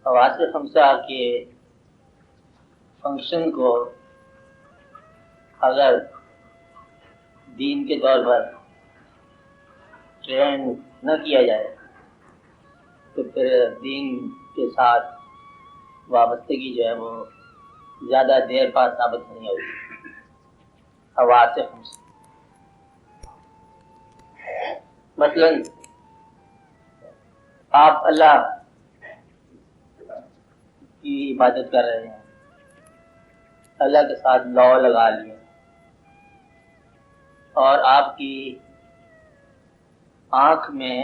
حواس خمسہ کے فنکشن کو اگر دین کے طور پر ٹرین نہ کیا جائے تو پھر دین کے ساتھ وابستگی جو ہے وہ زیادہ دیر بعد ثابت نہیں ہوگی. حواس خمسہ مثلا آپ اللہ کی عبادت کر رہے ہیں، اللہ کے ساتھ لو لگا لیے، اور آپ کی آنکھ میں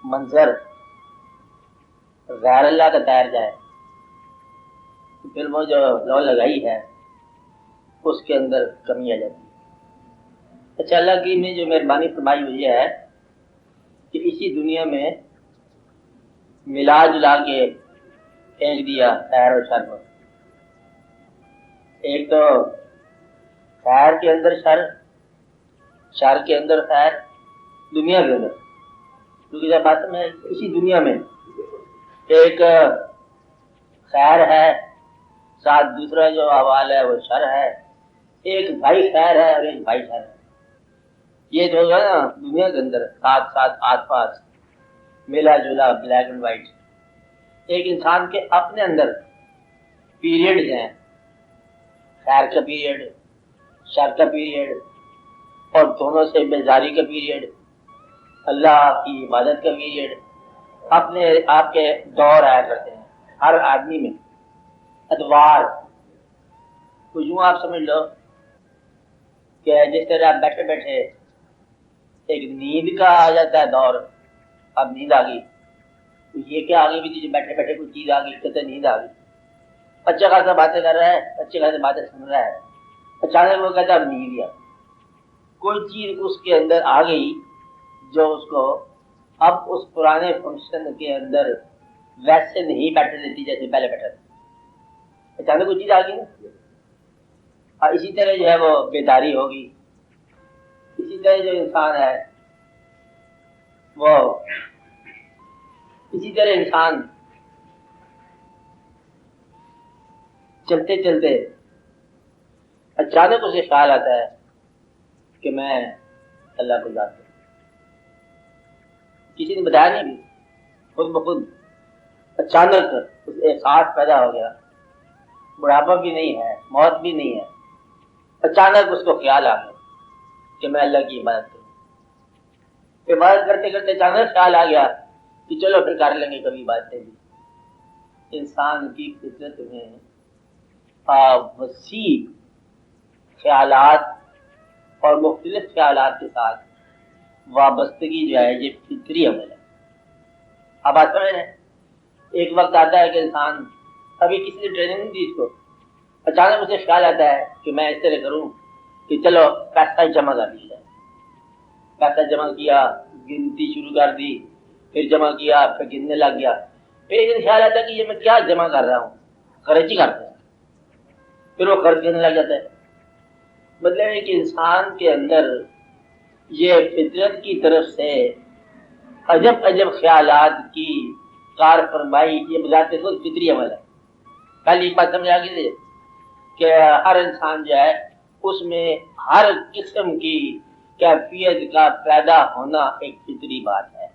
منظر غیر اللہ کا تیر جائے تو پھر وہ جو لو لگائی ہے اس کے اندر کمی آ جاتی ہے. اچھا، اللہ کی نے جو مہربانی فرمائی ہوئی ہے کہ اسی دنیا میں ملا جلا کے پھینک دیا خیر اور شر کو. ایک تو خیر کے اندر شر، شر کے اندر خیر، دنیا کے اندر. کیونکہ جب بات میں اسی دنیا میں ایک خیر ہے، ساتھ دوسرا جو احوال ہے وہ شر ہے، ایک بھائی خیر ہے اور ایک بھائی شر ہے. یہ جو ہے نا دنیا کے اندر ساتھ ساتھ آس پاس ملا جلا بلیک اینڈ وائٹ. ایک انسان کے اپنے اندر پیریڈ ہیں، خیر کا پیریڈ، شر کا پیریڈ، اور دونوں سے بیزاری کا پیریڈ، اللہ کی عبادت کا پیریڈ. اپنے آپ کے دور آیا کرتے ہیں ہر آدمی میں، ادوار. تو یوں آپ سمجھ لو کہ جس طرح آپ بیٹھے بیٹھے ایک نیند کا آ جاتا ہے دور، اب نیند آ گئی، یہ کیا آ گئی بھی، بیٹھے بیٹھے کوئی چیز آ گئی، کہتے نیند آ گئی. اچھا خاصا باتیں کر رہا ہے، اچھی خاصی باتیں سن رہا ہے، اچانک وہ کہتا ہے اب نیند آ. کوئی چیز اس کے اندر آ گئی جو اس کو اب اس پرانے فنکشن کے اندر ویسے نہیں بیٹھے دیتی جیسے پہلے بیٹھا تھا. اچانک کوئی چیز آ گئی نا. اور اسی طرح جو ہے وہ بیداری ہوگی. اسی طرح جو انسان ہے وہ اسی طرح انسان چلتے چلتے اچانک اسے خیال آتا ہے کہ میں اللہ کو ذات کروں. کسی نے بتایا نہیں بھی، خود بخود اچانک احساس پیدا ہو گیا. بڑھاپا بھی نہیں ہے، موت بھی نہیں ہے، اچانک اس کو خیال آ گیا کہ میں اللہ کی عبادت کروں. عبادت کرتے کرتے اچانک خیال آ گیا کہ چلو پھر کر لیں گے کبھی عبادتیں بھی. انسان کی فطرت میں وسیع خیالات اور مختلف خیالات کے ساتھ وابستگی جو ہے یہ فطری عمل ہے. آپ بات سمجھ رہے ہیں؟ ایک وقت آتا ہے کہ انسان ابھی کسی نے ٹریننگ نہیں دی اس کو، اچانک اسے خیال آتا ہے کہ میں اس طرح کروں کہ چلو پیسہ جمع کر لیا. پیسہ جمع کیا، گنتی شروع کر دی، پھر جمع کیا، پھر گننے لگ گیا. پھر ایک دن خیال آتا ہے کہ یہ میں کیا جمع کر رہا ہوں، خرچ ہی کرتا ہے. پھر وہ خرچ کرنے لگ جاتا ہے. مطلب ہے کہ انسان کے اندر یہ فطرت کی طرف سے عجب عجب خیالات کی کار فرمائی یہ بذات خود فطری عمل ہے. کل ایک بات سمجھ آ گئی کہ ہر انسان جو ہے اس میں ہر قسم کی کیفیت کا پیدا ہونا ایک فطری بات ہے،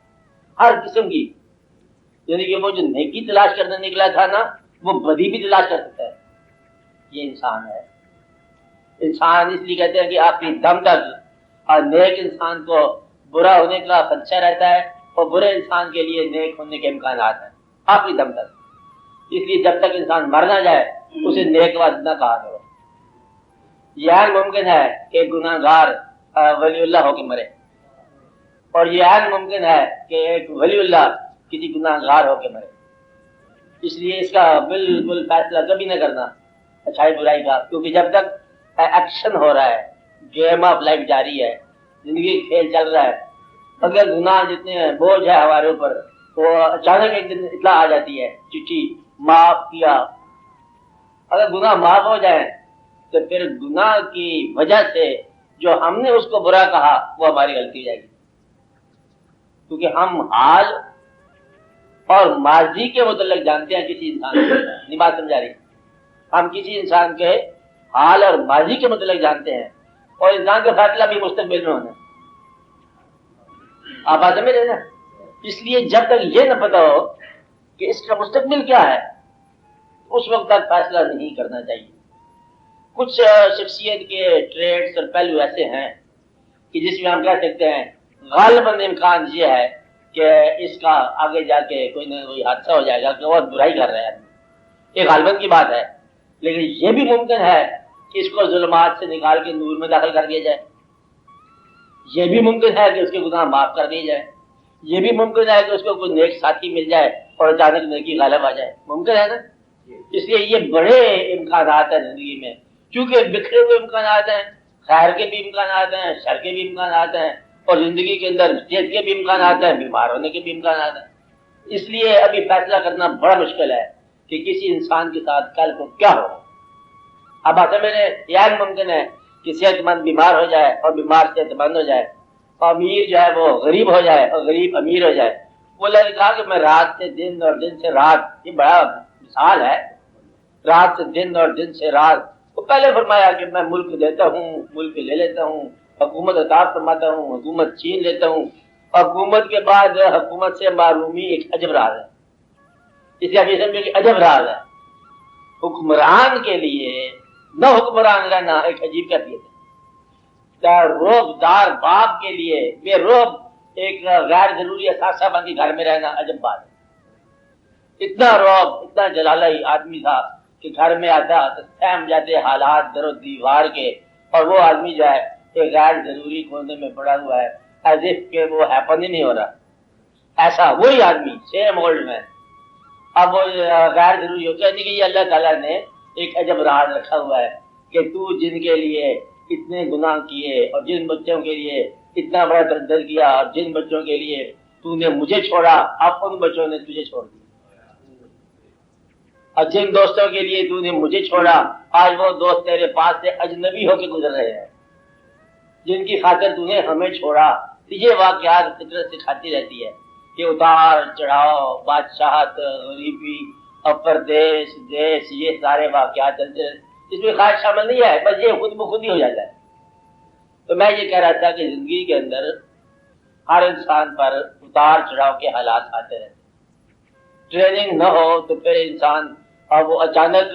ہر قسم کی. یعنی کہ وہ جو نیکی تلاش کرنے نکلا تھا نا، وہ بدی بھی تلاش کر سکتا ہے. یہ انسان ہے. انسان اس لیے کہتے ہیں کہ آخری دم تک اور نیک انسان کو برا ہونے کا خدشہ رہتا ہے اور برے انسان کے لیے نیک ہونے کے امکانات ہیں آخری دم تک. اس لیے جب تک انسان مر نہ جائے اسے نیک وعد نہ کہا کرو. یہ ممکن ہے کہ گناہ گار ولی اللہ ہو کے مرے، اور یہ ممکن ہے کہ ایک ولی اللہ کسی گناہ گار ہو کے مرے. اس لیے اس کا بالکل فیصلہ کبھی نہ کرنا اچھائی برائی کا، کیونکہ جب تک ایکشن ہو رہا ہے، گیم آف لائف جاری ہے، زندگی کھیل چل رہا ہے. اگر گناہ جتنے بوجھ ہے ہمارے اوپر، تو اچانک ایک دن اطلاع آ جاتی ہے، چٹھی معاف کیا. اگر گناہ معاف ہو جائے تو پھر گناہ کی وجہ سے جو ہم نے اس کو برا کہا وہ ہماری غلطی جائے گی، کیونکہ ہم حال اور ماضی کے متعلق جانتے ہیں کسی انسان کو، نہیں بات سمجھا رہی؟ ہم کسی انسان کے حال اور ماضی کے متعلق جانتے ہیں، اور انسان کا فیصلہ بھی مستقبل میں ہونا ہے۔ آپ بات سمجھ رہے نا؟ اس لیے جب تک یہ نہ پتا ہو کہ اس کا مستقبل کیا ہے، اس وقت تک فیصلہ نہیں کرنا چاہیے۔ کچھ شخصیت کے ٹریٹس اور پہلو ایسے ہیں کہ جس میں ہم کہہ سکتے ہیں غالباً امکان یہ ہے کہ اس کا آگے جا کے کوئی نہ کوئی حادثہ ہو جائے گا کہ بہت برائی کر رہا ہے آدمی، یہ غالباً کی بات ہے۔ لیکن یہ بھی ممکن ہے کہ اس کو ظلمات سے نکال کے نور میں داخل کر دیا جائے، یہ بھی ممکن ہے کہ اس کے گناہ معاف کر دیے جائے، یہ بھی ممکن ہے کہ اس کو کوئی نیک ساتھی مل جائے اور اچانک نیکی غالب آ جائے، ممکن ہے نا؟ اس لیے یہ بڑے امکانات ہیں زندگی میں، کیونکہ بکھرے ہوئے امکانات ہیں، خیر کے بھی امکانات ہیں، شر کے بھی امکانات ہیں، اور زندگی کے اندر صحت کے بھی امکانات ہیں، بیمار ہونے کے بھی امکانات ہیں۔ اس لیے ابھی فیصلہ کرنا بڑا مشکل ہے کہ کسی انسان کے ساتھ کل کو کیا ہو۔ اب آتے میرے یہ ممکن ہے کہ صحت مند بیمار ہو جائے اور بیمار صحت مند ہو جائے، اور امیر جو ہے وہ غریب ہو جائے اور غریب امیر ہو جائے۔ وہ اللہ نے کہا کہ میں رات سے دن اور دن سے رات، یہ بڑا مثال ہے، رات سے دن اور دن سے رات۔ وہ پہلے فرمایا کہ میں ملک دیتا ہوں، ملک لے لیتا ہوں، حکومت عطا فرماتا ہوں، حکومت چھین لیتا ہوں، حکومت کے بعد حکومت سے معرومی ایک عجب راز ہے۔ اسے ابھی سمجھو کہ عجب راز ہے۔ حکمران کے لیے نہ حکمران رہنا ایک عجیب کیفیت ہے۔ روب دار باپ کے لیے بے روب ایک غیر ضروری اثاثہ بن کے گھر میں رہنا عجب بات ہے۔ اتنا روب، اتنا جلالہ آدمی تھا کہ گھر میں آتا تو سہم جاتے حالات در و دیوار کے، اور وہ آدمی جو ہے ایک غیر ضروری کونے میں پڑا ہوا ہے، ایز اف کہ وہ ہیپن ہی نہیں ہو رہا۔ ایسا وہی آدمی سیم اولڈ مین اب وہ غیر ضروری ہو کہنے کہ یہ اللہ تعالیٰ نے ایک عجب راز رکھا ہوا ہے کہ تو جن کے لیے اتنے گناہ کیے اور جن بچوں کے لیے اتنا بڑا درد کیا اور جن بچوں کے لیے تو نے مجھے چھوڑا، اب ان بچوں نے تجھے چھوڑ دیا، اور جن دوستوں کے لیے تو نے مجھے چھوڑا آج وہ دوست تیرے پاس سے اجنبی ہو کے گزر رہے ہیں، جن کی خاطر تو نے ہمیں چھوڑا۔ یہ واقعات فطرت سکھاتی رہتی ہے کہ اتار چڑھاؤ، بادشاہت، غریبی، پردیش، دیش، یہ سارے واقعات چلتے رہتے، اس میں خواہش شامل نہیں ہے، بس یہ خود بخود ہی ہو جاتا ہے۔ تو میں یہ کہہ رہا تھا کہ زندگی کے اندر ہر انسان پر اتار چڑھاؤ کے حالات آتے رہتے، ٹریننگ نہ ہو تو پھر انسان وہ اچانک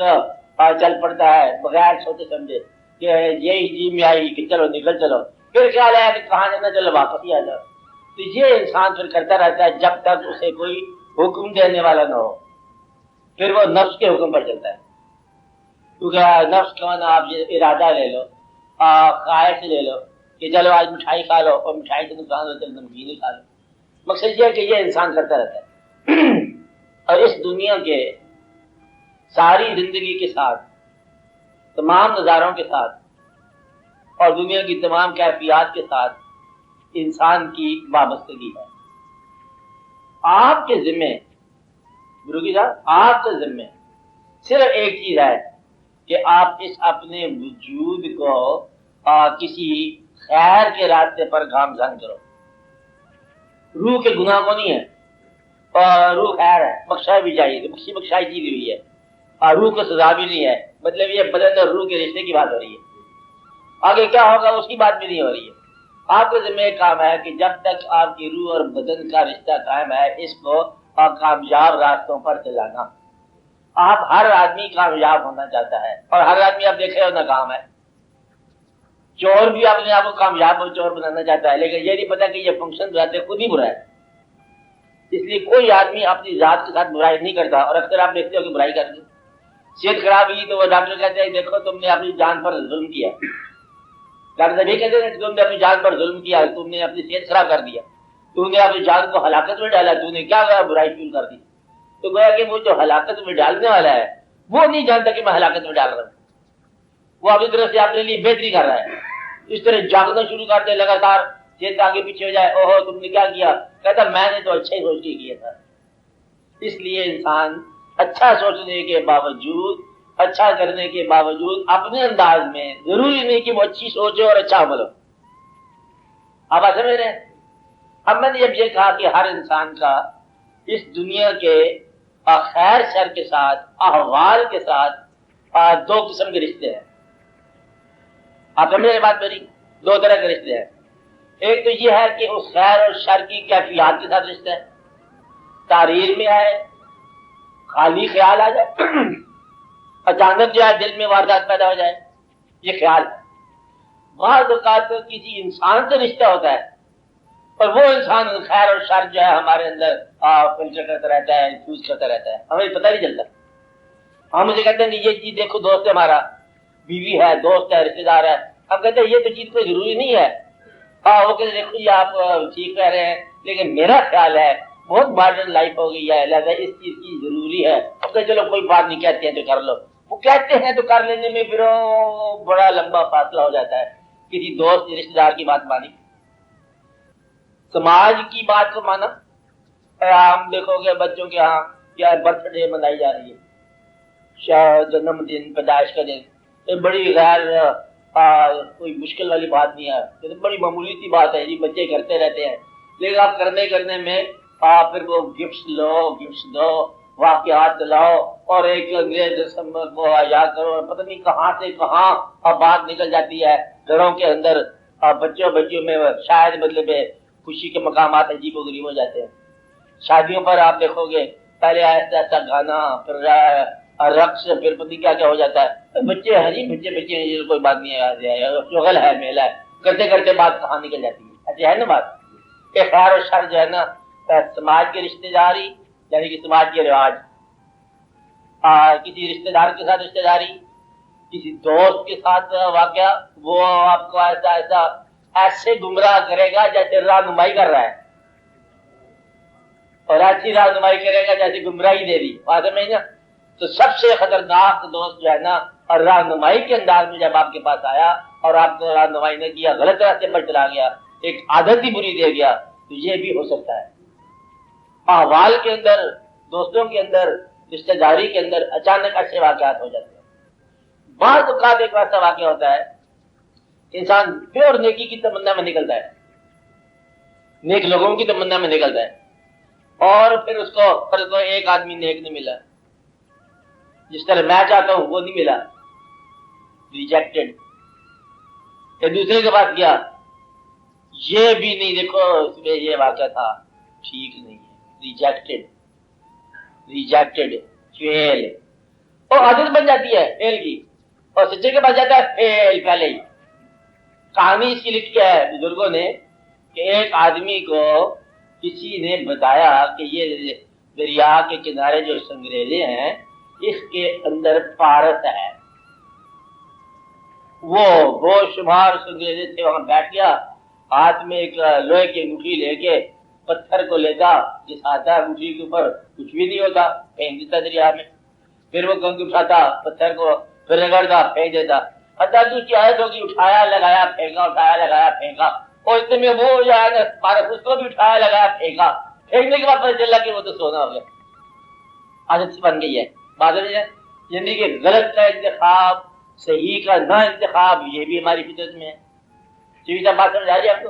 چل پڑتا ہے بغیر سوچے سمجھے کہ یہی جی میں آئی کہ چلو نکل چلو، پھر خیال آیا کہ کہاں جانا، چلو واپس ہی آ جاؤ۔ تو یہ انسان پھر کرتا رہتا ہے جب تک اسے کوئی حکم دینے والا نہ ہو، پھر وہ نفس کے حکم پر چلتا ہے، کیونکہ نفس کا مانا آپ یہ ارادہ لے لو، خواہش لے لو کہ چلو آج مٹھائی کھا لو، اور مٹھائی سے نقصان ہو چلو نمکین ہی کھا لو۔ مقصد یہ ہے کہ یہ انسان کرتا رہتا ہے، اور اس دنیا کے ساری زندگی کے ساتھ، تمام نظاروں کے ساتھ، اور دنیا کی تمام کیفیات کے ساتھ انسان کی وابستگی ہے۔ آپ کے ذمے گروگی صاحب، آپ کے ذمے صرف ایک چیز ہے کہ آپ اس اپنے وجود کو کسی خیر کے راستے پر گامزن کرو۔ روح کے گناہ کو نہیں ہے، اور روح خیر ہے، بخشائی بھی چاہیے، بخشائی کی ہوئی ہے، اور روح کو سزا بھی نہیں ہے، مطلب یہ بدن اور روح کے رشتے کی بات ہو رہی ہے، آگے کیا ہوگا اس کی بات بھی نہیں ہو رہی ہے۔ آپ کے ذمہ ایک کام ہے کہ جب تک آپ کی روح اور بدن کا رشتہ قائم ہے، اس کو کامیاب راستوں پر چلانا۔ آپ ہر آدمی کامیاب ہونا چاہتا ہے، اور ہر آدمی آپ دیکھ رہے ہو ناکام ہے۔ چور بھی اپنے آپ کو کامیاب اور چور بنانا چاہتا ہے، لیکن یہ نہیں پتا کہ یہ فنکشن بناتے خود ہی برا ہے۔ اس لیے کوئی آدمی اپنی ذات کے ساتھ برائی نہیں کرتا، اور اکثر آپ دیکھتے ہو کہ برائی کرتے، صحت خراب ہوئی تو وہ ڈاکٹر کہتے ہیں دیکھو تم نے اپنی جان پر ظلم کیا، ڈاکٹر یہ کہتے ہیں کہ تم نے اپنی جان پر ظلم کیا، تم نے اپنی صحت خراب کر دیا، تم نے اپنی جان کو ہلاکت میں ڈالا، تم نے کیا کہا برائی فیل کر دی۔ تو گویا کہ وہ جو ہلاکت میں ڈالنے والا ہے وہ نہیں جانتا کہ میں ہلاکت میں ڈال رہا ہوں، وہ اپنی طرف سے اپنے لیے بہتری کر رہا ہے۔ اس طرح جاگنا شروع کر دے لگاتار، صحت آگے پیچھے ہو جائے، اوہو تم نے کیا کیا، کہتا میں نے تو اچھا ہی سوچ کے کیا تھا۔ اس لیے انسان اچھا سوچنے کے باوجود، اچھا کرنے کے باوجود اپنے انداز میں، ضروری نہیں کہ وہ اچھی سوچے اور اچھا عمل ہو۔ اب آپ سمجھ رہے ہیں؟ اب میں نے جب یہ کہا کہ ہر انسان کا اس دنیا کے خیر شر کے ساتھ، احوال کے ساتھ دو قسم کے رشتے ہیں. آپ سمجھ رہے بات میری؟ دو طرح کے رشتے ہیں. ایک تو یہ ہے کہ اس خیر اور شر کی کیفیات کے ساتھ رشتہ ہے. تحریر میں آئے، خالی خیال آ جائے، اچانک جو ہے دل میں واردات پیدا ہو جائے، یہ خیال ہے. بعض اوقات کسی انسان سے رشتہ ہوتا ہے اور وہ انسان خیر اور شر جو ہے ہمارے اندر فلٹر کرتا رہتا ہے، انفیوز کرتا رہتا ہے، ہمیں پتہ نہیں چلتا. ہم مجھے کہتے ہیں کہ یہ چیز دیکھو، دوست ہے ہمارا، بیوی ہے، دوست ہے، رشتے دار ہے. ہم کہتے ہیں یہ تو چیز کوئی ضروری نہیں ہے. وہ کہتے دیکھو یہ آپ ٹھیک کہہ رہے ہیں، لیکن میرا خیال ہے بہت ماڈرن لائف ہو گئی ہے، لہٰذا اس چیز کی ضروری ہے. اوکے چلو کوئی بات نہیں، کہتے ہیں تو کر لو. وہ کہتے ہیں تو کر لینے میں پھر بڑا لمبا فاصلہ ہو جاتا ہے. کسی دوست رشتے دار کی بات مانی، سماج کی بات کو مانا. ہم دیکھو گے بچوں کے ہاں کیا برتھ ڈے منائی جا رہی ہے، جنم دن، پیدائش کا دن. یہ بڑی غیر کوئی مشکل والی بات نہیں ہے، یہ تو بڑی معمولی سی بات ہے جی، بچے کرتے رہتے ہیں. لیکن آپ کرنے میں پھر وہ گفٹس لو، گفٹس دو، واقعات لاؤ، اور ایک انگریز رسم کو یاد کرو. پتہ نہیں کہاں سے کہاں بات نکل جاتی ہے. گھروں کے اندر بچوں میں شاید مطلب خوشی کے مقامات عجیب و غریب ہو جاتے ہیں. شادیوں پر آپ دیکھو گے پہلے ایسا گانا، پھر رقص، پھر پتہ کیا کیا ہو جاتا ہے. بچے ہیں جی، بچے کوئی بات نہیں ہے، شغل ہے، میلہ ہے، کرتے کرتے بات کہاں نکل جاتی ہے. ایسے ہے نا بات کہ خیر اور شر جو ہے نا سماج کی رشتے داری، یعنی کہ سماج کے رواج، کسی رشتے دار کے ساتھ رشتے داری، کسی دوست کے ساتھ واقعہ، وہ آپ کو ایسے گمراہ کرے گا جیسے رہنمائی کر رہا ہے، اور ایسی رہنمائی کرے گا جیسے گمراہی دے دی. بات میں نا. تو سب سے خطرناک دوست جو ہے نا، اور رہنمائی کے انداز میں جب آپ کے پاس آیا اور آپ کو رہنمائی نے کیا، غلط راستے پر چلا گیا، ایک عادت ہی بری دے گیا، تو یہ بھی ہو سکتا ہے. احوال کے اندر، دوستوں کے اندر، رشتہ داری کے اندر اچانک ایسے واقعات ہو جاتے ہیں. بعض اوقات ایک ایسا واقعہ ہوتا ہے کہ انسان پیور نیکی کی تمنا میں نکلتا ہے، نیک لوگوں کی تمنا میں نکلتا ہے، اور پھر اس کو ایک آدمی نیک نہیں ملا، جس طرح میں چاہتا ہوں وہ نہیں ملا، ریجیکٹڈ. پھر دوسرے کے پاس گیا، یہ بھی نہیں، دیکھو اس میں یہ واقعہ تھا، ٹھیک نہیں ہے، ریجیکٹڈ، فیل. اور عادت بن جاتی ہے فیل کی، اور سچے کے پاس جاتا ہے فیل پہلے ہی. کہانی اس کی لکھی ہے بزرگوں نے کہ ایک آدمی کو کسی نے بتایا کہ یہ دریا کے کنارے جو سنگریزے ہیں اس کے اندر پارس ہے. وہ بے شمار سنگریزے تھے، وہاں بیٹھ گیا، ہاتھ میں ایک لوہے کی انگوٹھی لے کے پتھر کو لیتا، جس آتا انگوٹھی کے اوپر کچھ بھی نہیں ہوتا، پھینک دیتا دریا میں. پھر وہ گنگ اٹھاتا پتھر کو، پھر رگڑتا، پھینک دیتا. تو چاہے تو کہ اٹھایا لگایا پھینکا، اٹھایا لگایا پھینکا، اور اتنے میں وہ جو ہے نا پارس اس کو بھی اٹھایا لگایا پھینکا. پھینکنے کے بعد پتہ چلا کہ وہ تو سونا ہو گیا. عادت بن گئی ہے. بات ہے یعنی کہ غلط کا انتخاب، صحیح کا نہ انتخاب، یہ بھی ہماری فطرت میں ہے. بات سمجھ آ رہی ہے آپ کو؟